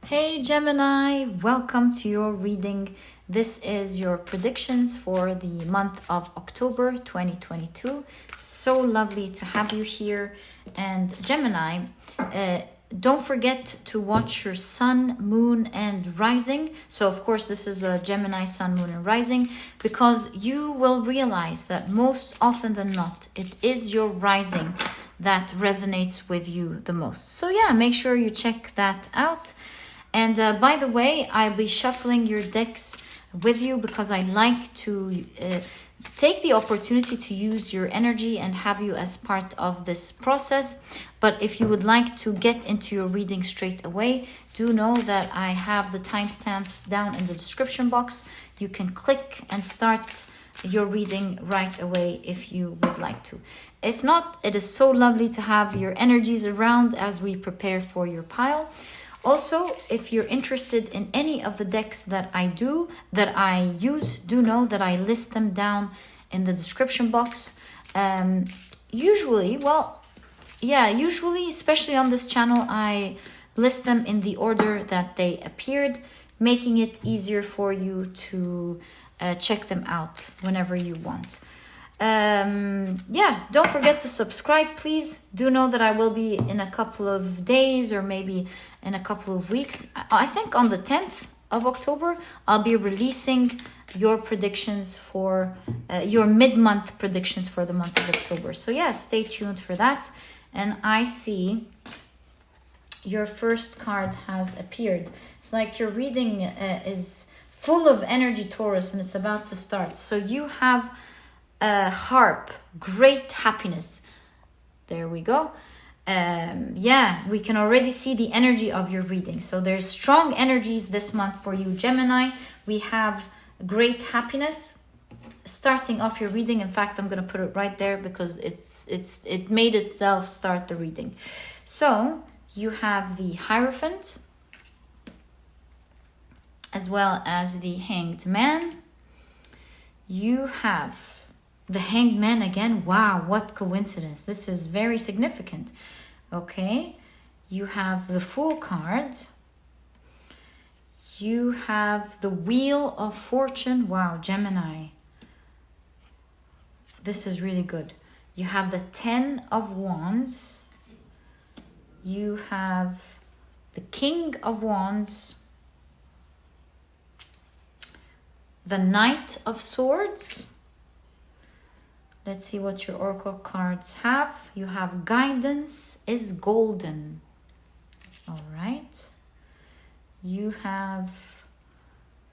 Hey Gemini, welcome to your reading. This is your predictions for the month of October 2022. So lovely to have you here. And Gemini, don't forget to watch your sun, moon, and rising. So of course this is a Gemini sun, moon, and rising, because you will realize that most often than not, it is your rising that resonates with you the most. So yeah, make sure you check that out. And by the way, I'll be shuffling your decks with you because I like to take the opportunity to use your energy and have you as part of this process. But if you would like to get into your reading straight away, do know that I have the timestamps down in the description box. You can click and start your reading right away if you would like to. If not, it is so lovely to have your energies around as we prepare for your pile. Also, if you're interested in any of the decks that I use, do know that I list them down in the description box. Usually, especially on this channel, I list them in the order that they appeared, making it easier for you to check them out whenever you want. Don't forget to subscribe, please. Do know that I will be in a couple of days or maybe in a couple of weeks. I think on the 10th of October, I'll be releasing your predictions for your mid-month predictions for the month of October. So yeah, stay tuned for that. And I see your first card has appeared. It's like your reading is full of energy, Taurus, and it's about to start. So you have harp, great happiness. There we go. We can already see the energy of your reading. So there's strong energies this month for you, Gemini. We have great happiness starting off your reading. In fact, I'm going to put it right there because it made itself start the reading. So you have the Hierophant as well as the Hanged Man. You have the Hanged Man again. Wow, what coincidence. This is very significant. Okay, you have the Fool card. You have the Wheel of Fortune. Wow, Gemini. This is really good. You have the Ten of Wands. You have the King of Wands. The Knight of Swords. Let's see what your oracle cards have. You have Guidance is Golden. All right. You have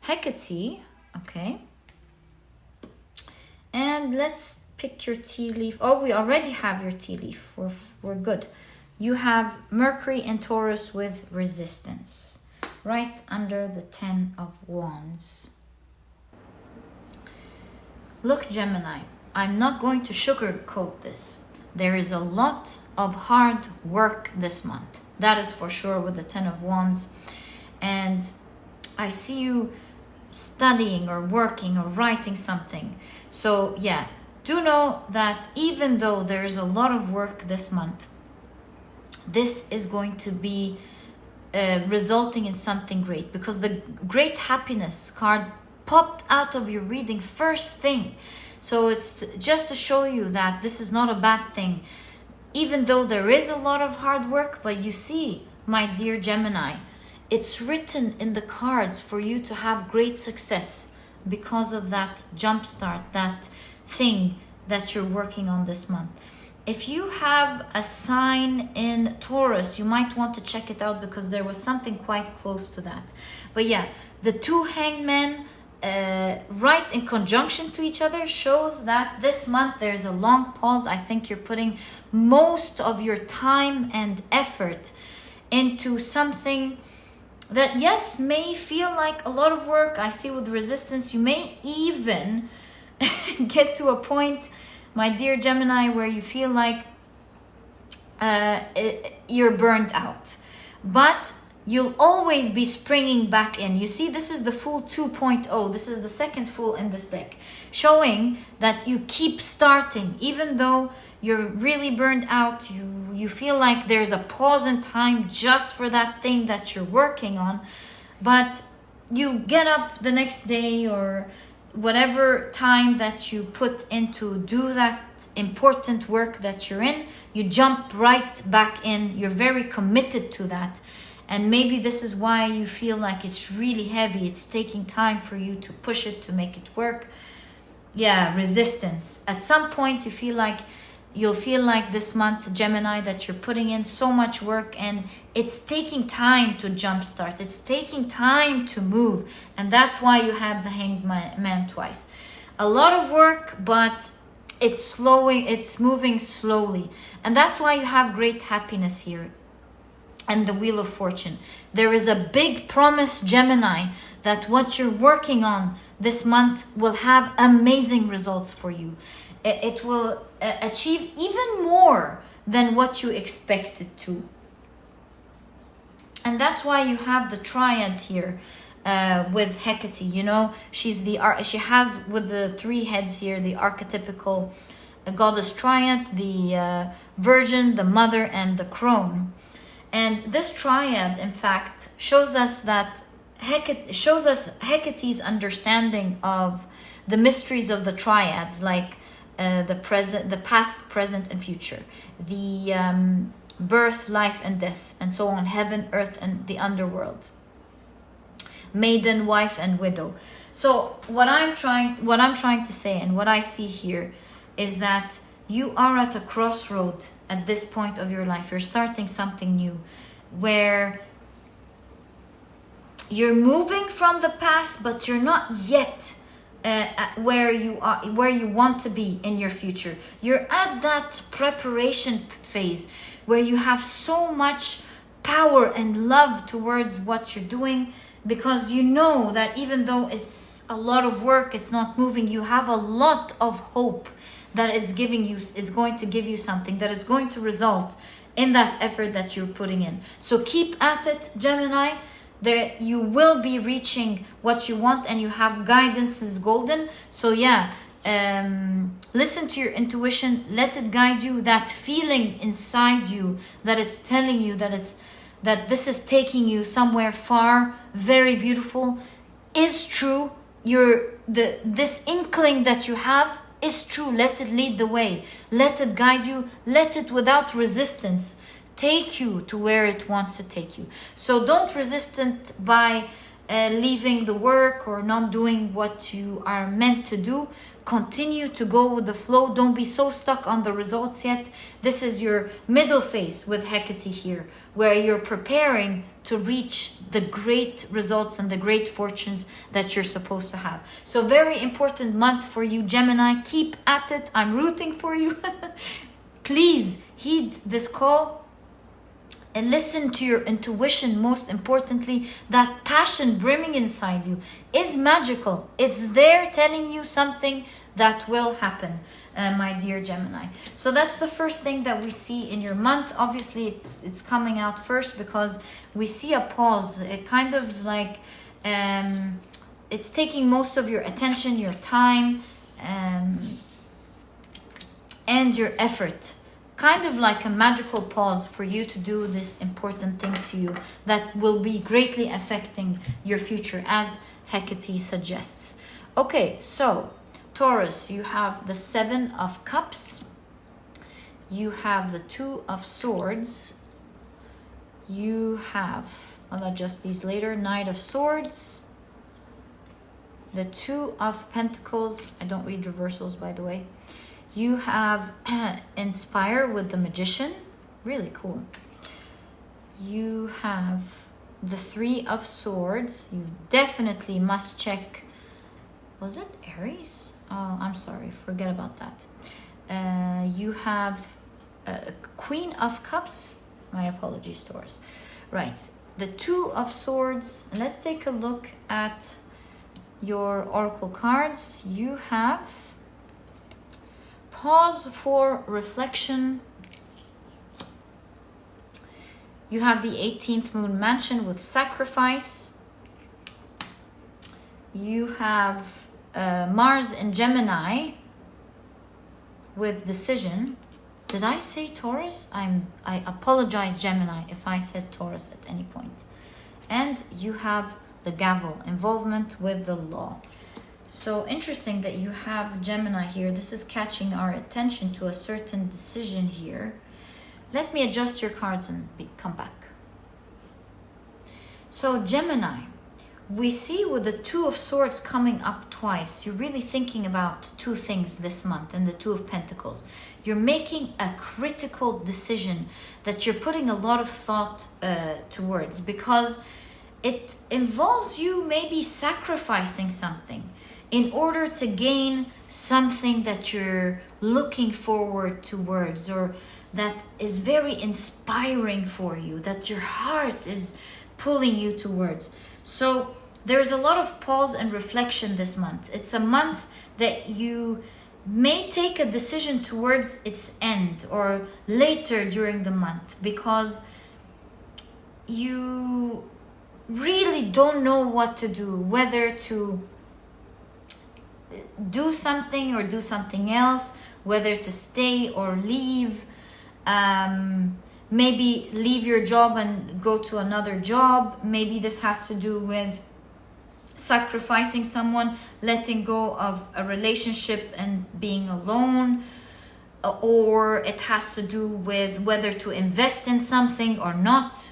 Hecate. Okay. And let's pick your tea leaf. Oh, we already have your tea leaf. We're good. You have Mercury and Taurus with Resistance. Right under the Ten of Wands. Look, Gemini. I'm not going to sugarcoat this. There is a lot of hard work this month. That is for sure with the Ten of Wands. And I see you studying or working or writing something. So yeah, do know that even though there is a lot of work this month, this is going to be resulting in something great, because the Great Happiness card popped out of your reading first thing. So it's just to show you that this is not a bad thing. Even though there is a lot of hard work, but you see, my dear Gemini, it's written in the cards for you to have great success because of that jumpstart, that thing that you're working on this month. If you have a sign in Taurus, you might want to check it out because there was something quite close to that. But yeah, the two Hanged Men right in conjunction to each other shows that this month there's a long pause. I think you're putting most of your time and effort into something that, yes, may feel like a lot of work. I see with Resistance, you may even get to a point, my dear Gemini, where you feel like you're burned out. But you'll always be springing back in. You see, this is the Fool 2.0. This is the second Fool in this deck, showing that you keep starting. Even though you're really burned out, you feel like there's a pause in time just for that thing that you're working on. But you get up the next day, or whatever time that you put into do that important work that you're in, you jump right back in. You're very committed to that. And maybe this is why you feel like it's really heavy. It's taking time for you to push it, to make it work. Yeah, resistance. At some point you'll feel like this month, Gemini, that you're putting in so much work and it's taking time to jumpstart. It's taking time to move. And that's why you have the Hanged Man twice. A lot of work, but it's moving slowly. And that's why you have great happiness here. And the Wheel of Fortune. There is a big promise, Gemini, that what you're working on this month will have amazing results for you. It will achieve even more than what you expected to. And that's why you have the Triad here with Hecate. You know, she has with the three heads here the archetypical goddess Triad, the Virgin, the Mother, and the Crone. And this Triad, in fact, shows us Hecate's understanding of the mysteries of the triads, like the past, present, and future, the birth, life, and death, and so on, heaven, earth, and the underworld, maiden, wife, and widow. So what I'm trying to say, and what I see here, is that you are at a crossroad at this point of your life. You're starting something new, where you're moving from the past, but you're not yet where you want to be in your future. You're at that preparation phase where you have so much power and love towards what you're doing, because you know that even though it's a lot of work, it's not moving, you have a lot of hope that it's going to give you something, that it's going to result in that effort that you're putting in. So keep at it, Gemini. There you will be reaching what you want, and you have guidance is golden. So yeah, listen to your intuition, let it guide you. That feeling inside you that it's telling you that this is taking you somewhere far, very beautiful, is true. This inkling that you have is true. Let it lead the way. Let it guide you. Let it, without resistance, take you to where it wants to take you. So don't resist it by leaving the work or not doing what you are meant to do. Continue to go with the flow. Don't be so stuck on the results yet. This is your middle phase with Hecate here, where you're preparing to reach the great results and the great fortunes that you're supposed to have. So very important month for you, Gemini. Keep at it. I'm rooting for you. Please heed this call and listen to your intuition. Most importantly, that passion brimming inside you is magical. It's there telling you something that will happen, my dear Gemini. So that's the first thing that we see in your month. Obviously, it's coming out first because we see a pause. It kind of like it's taking most of your attention, your time, and your effort. Kind of like a magical pause for you to do this important thing to you that will be greatly affecting your future, as Hecate suggests. Okay, so Taurus, you have the 7 of Cups. You have the 2 of Swords. You have, I'll adjust these later, Knight of Swords. The 2 of Pentacles. I don't read reversals, by the way. You have Inspire with the Magician. Really cool. You have the 3 of Swords. You definitely must check. Was it Aries? Oh, I'm sorry. Forget about that. You have Queen of Cups. My apologies, Taurus. Right. The 2 of Swords. Let's take a look at your oracle cards. You have pause for reflection. You have the 18th moon mansion with sacrifice. You have Mars in Gemini with decision. Did I say Taurus? I apologize, Gemini, if I said Taurus at any point. And you have the gavel, involvement with the law. So interesting that you have Gemini here. This is catching our attention to a certain decision here. Let me adjust your cards and come back. So Gemini, we see with the Two of Swords coming up twice, you're really thinking about two things this month, and the Two of Pentacles. You're making a critical decision that you're putting a lot of thought towards, because it involves you maybe sacrificing something in order to gain something that you're looking forward towards, or that is very inspiring for you, that your heart is pulling you towards. So there's a lot of pause and reflection this month. It's a month that you may take a decision towards its end or later during the month, because you really don't know what to do, whether to do something or do something else, whether to stay or leave. Maybe leave your job and go to another job. Maybe this has to do with sacrificing someone, letting go of a relationship and being alone, or it has to do with whether to invest in something or not.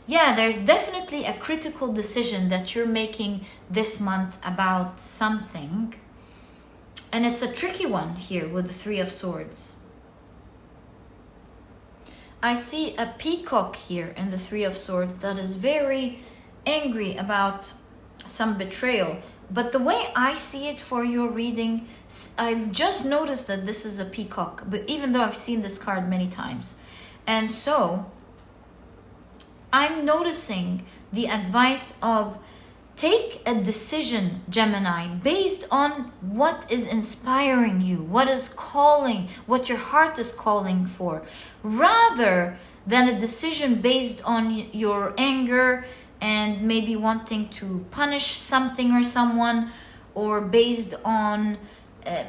Yeah, there's definitely a critical decision that you're making this month about something, and it's a tricky one here with the Three of Swords. I see a peacock here in the Three of Swords that is very angry about some betrayal. But the way I see it for your reading, I've just noticed that this is a peacock, but even though I've seen this card many times. And so I'm noticing the advice of take a decision, Gemini, based on what is inspiring you, what is calling, what your heart is calling for, rather than a decision based on your anger and maybe wanting to punish something or someone, or based on an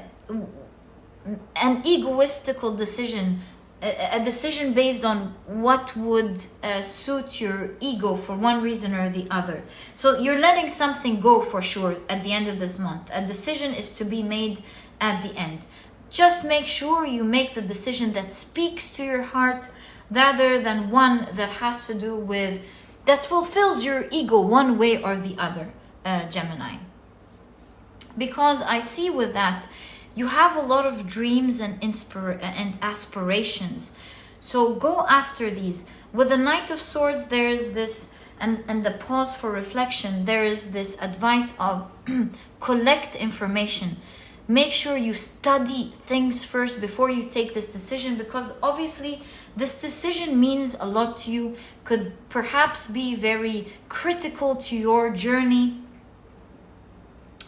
egoistical decision, a decision based on what would suit your ego for one reason or the other. So you're letting something go for sure at the end of this month. A decision is to be made at the end. Just make sure you make the decision that speaks to your heart, rather than one that has to do with, that fulfills your ego one way or the other, Gemini. Because I see with that, you have a lot of dreams and aspirations. So go after these. With the Knight of Swords, there is this, and the pause for reflection, there is this advice of collect information. Make sure you study things first before you take this decision, because obviously this decision means a lot to you, could perhaps be very critical to your journey,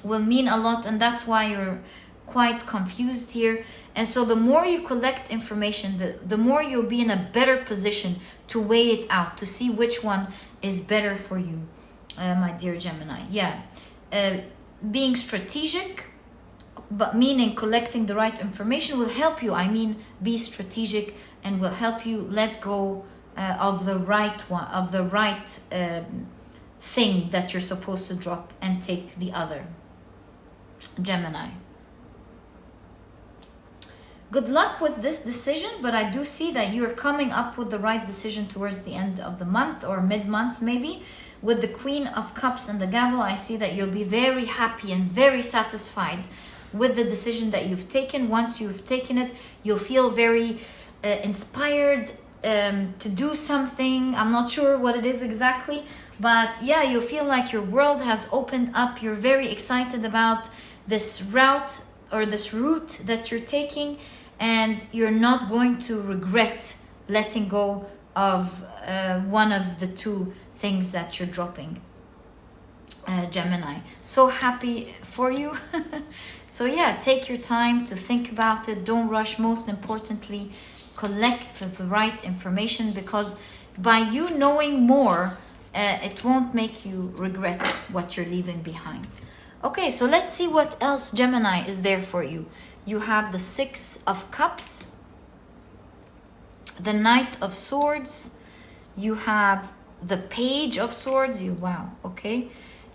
will mean a lot, and that's why you're quite confused here. And so the more you collect information, the more you'll be in a better position to weigh it out, to see which one is better for you, my dear Gemini. Yeah, being strategic, but meaning collecting the right information, will help you. I mean, be strategic, and will help you let go of the right one, of the right thing that you're supposed to drop, and take the other, Gemini. Good luck with this decision, but I do see that you're coming up with the right decision towards the end of the month, or mid-month maybe. With the Queen of Cups and the gavel, I see that you'll be very happy and very satisfied with the decision that you've taken. Once you've taken it, you'll feel very inspired to do something. I'm not sure what it is exactly, but yeah, you'll feel like your world has opened up. You're very excited about this route, or this route that you're taking, and you're not going to regret letting go of one of the two things that you're dropping, Gemini. So happy for you. So yeah, take your time to think about it. Don't rush. Most importantly, collect the right information, because by you knowing more, it won't make you regret what you're leaving behind. Okay, so let's see what else, Gemini, is there for you. You have the Six of Cups, the Knight of Swords, you have the Page of Swords, wow, okay.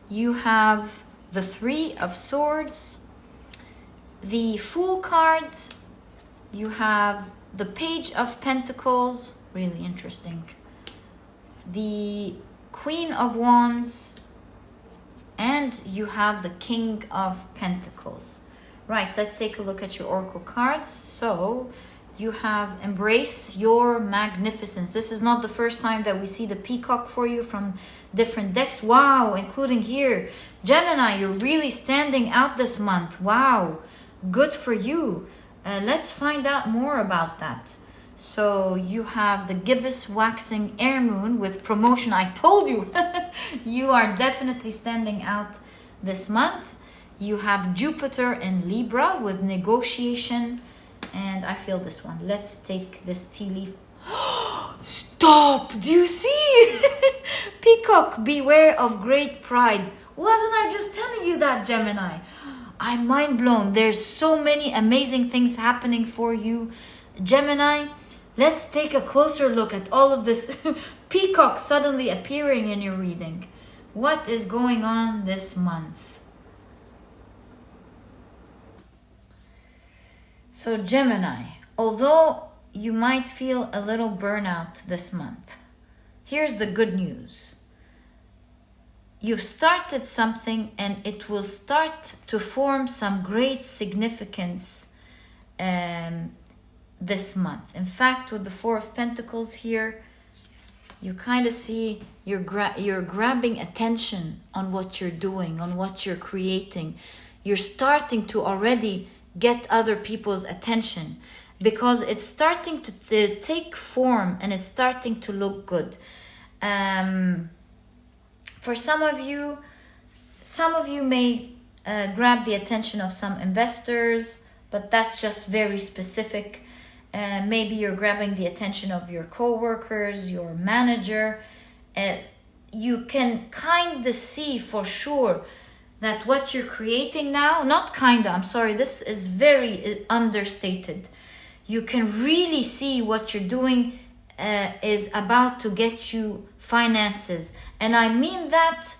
You have the Three of Swords, the Fool card, you have the Page of Pentacles, really interesting, the Queen of Wands, and you have the King of Pentacles. Right, let's take a look at your oracle cards. So you have Embrace Your Magnificence. This is not the first time that we see the peacock for you from different decks. Wow, including here. Gemini, you're really standing out this month. Wow, good for you. Let's find out more about that. So you have the Gibbous Waxing Air Moon with promotion. I told you, you are definitely standing out this month. You have Jupiter in Libra with negotiation. And I feel this one. Let's take this tea leaf. Stop! Do you see? Peacock, beware of great pride. Wasn't I just telling you that, Gemini? I'm mind blown. There's so many amazing things happening for you, Gemini. Let's take a closer look at all of this peacock suddenly appearing in your reading. What is going on this month? So Gemini, although you might feel a little burnout this month, here's the good news. You've started something and it will start to form some great significance this month. In fact, with the Four of Pentacles here, you kind of see you're grabbing attention on what you're doing, on what you're creating. You're starting to already get other people's attention because it's starting to take form and it's starting to look good. For some of you may grab the attention of some investors, but that's just very specific. Maybe you're grabbing the attention of your co-workers, your manager. You can kind of see for sure that what you're creating now, not kinda, I'm sorry, this is very understated. You can really see what you're doing is about to get you finances. And I mean that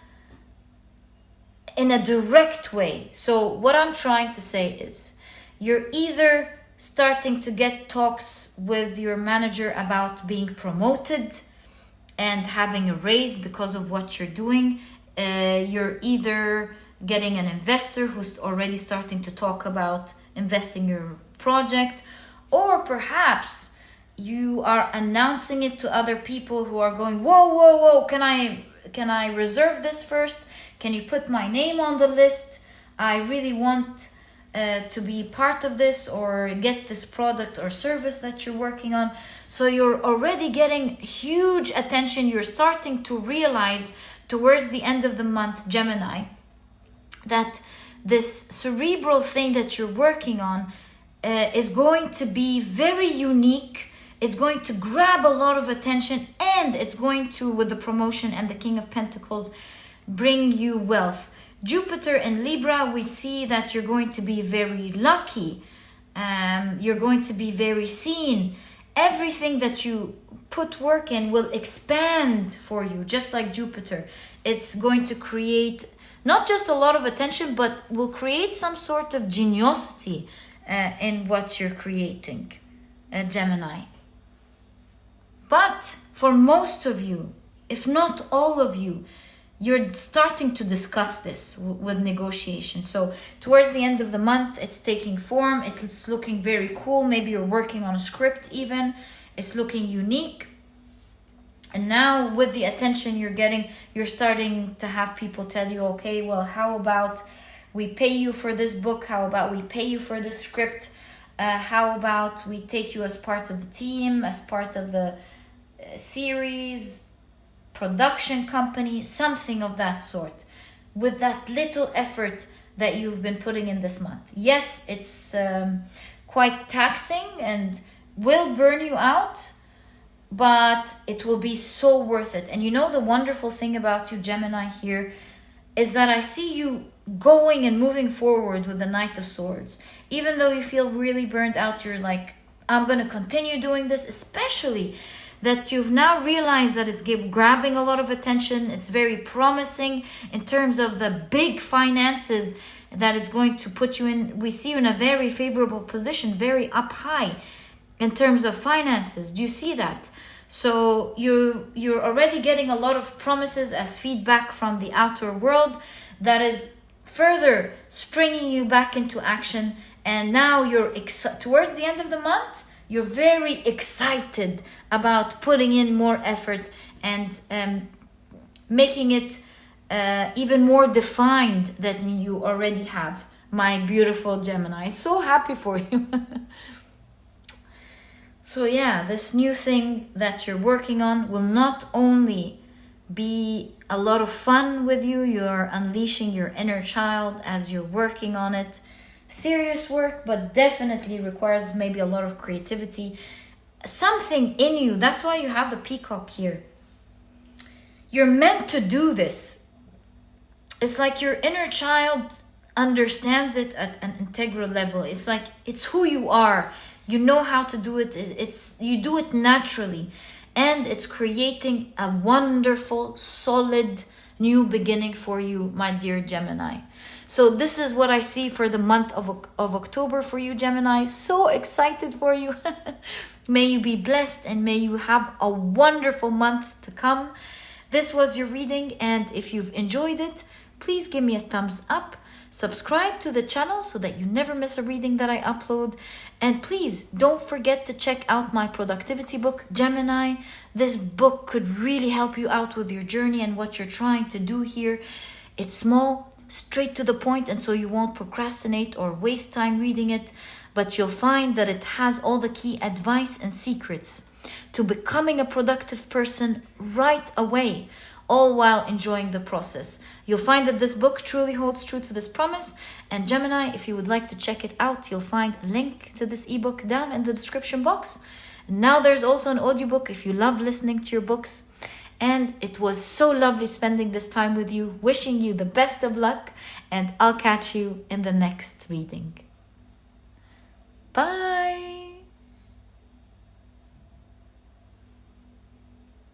in a direct way. So what I'm trying to say is, you're either starting to get talks with your manager about being promoted and having a raise because of what you're doing. You're either getting an investor who's already starting to talk about investing your project, or perhaps you are announcing it to other people who are going, whoa, can I reserve this first? Can you put my name on the list? I really want to be part of this or get this product or service that you're working on. So you're already getting huge attention. You're starting to realize towards the end of the month, Gemini, that this cerebral thing that you're working on is going to be very unique. It's going to grab a lot of attention, and it's going to, with the promotion and the King of Pentacles, bring you wealth. Jupiter in Libra, we see that you're going to be very lucky. You're going to be very seen. Everything that you put work in will expand for you, just like Jupiter. It's going to create not just a lot of attention, but will create some sort of geniosity in what you're creating, Gemini. But for most of you, if not all of you, you're starting to discuss this with negotiation. So towards the end of the month, it's taking form. It's looking very cool. Maybe you're working on a script even. It's looking unique. And now with the attention you're getting, you're starting to have people tell you, okay, well, how about we pay you for this book? How about we pay you for this script? How about we take you as part of the team, as part of the series, production company, something of that sort, with that little effort that you've been putting in this month. Yes, it's quite taxing and will burn you out, but it will be so worth it. And you know, the wonderful thing about you, Gemini, here is that I see you going and moving forward with the Knight of Swords. Even though you feel really burned out, you're like, I'm going to continue doing this, especially that you've now realized that it's grabbing a lot of attention. It's very promising in terms of the big finances that it's going to put you in. We see you in a very favorable position, very up high in terms of finances. Do you see that? So you're already getting a lot of promises as feedback from the outer world that is further springing you back into action. And now you're towards the end of the month, you're very excited about putting in more effort and making it even more defined than you already have, my beautiful Gemini. So happy for you. So yeah, this new thing that you're working on will not only be a lot of fun with you, you're unleashing your inner child as you're working on it. Serious work, but definitely requires maybe a lot of creativity. Something in you, that's why you have the peacock here. You're meant to do this. It's like your inner child understands it at an integral level. It's like, it's who you are. You know how to do it. You do it naturally. And it's creating a wonderful, solid new beginning for you, my dear Gemini. So this is what I see for the month of October for you, Gemini. So excited for you. May you be blessed and may you have a wonderful month to come. This was your reading, and if you've enjoyed it, please give me a thumbs up. Subscribe to the channel so that you never miss a reading that I upload. And please don't forget to check out my productivity book, Gemini. This book could really help you out with your journey and what you're trying to do here. It's small, straight to the point, and so you won't procrastinate or waste time reading it. But you'll find that it has all the key advice and secrets to becoming a productive person right away, all while enjoying the process. You'll find that this book truly holds true to this promise. And Gemini, if you would like to check it out, you'll find a link to this ebook down in the description box. Now there's also an audiobook if you love listening to your books. And it was so lovely spending this time with you, wishing you the best of luck, and I'll catch you in the next reading. Bye!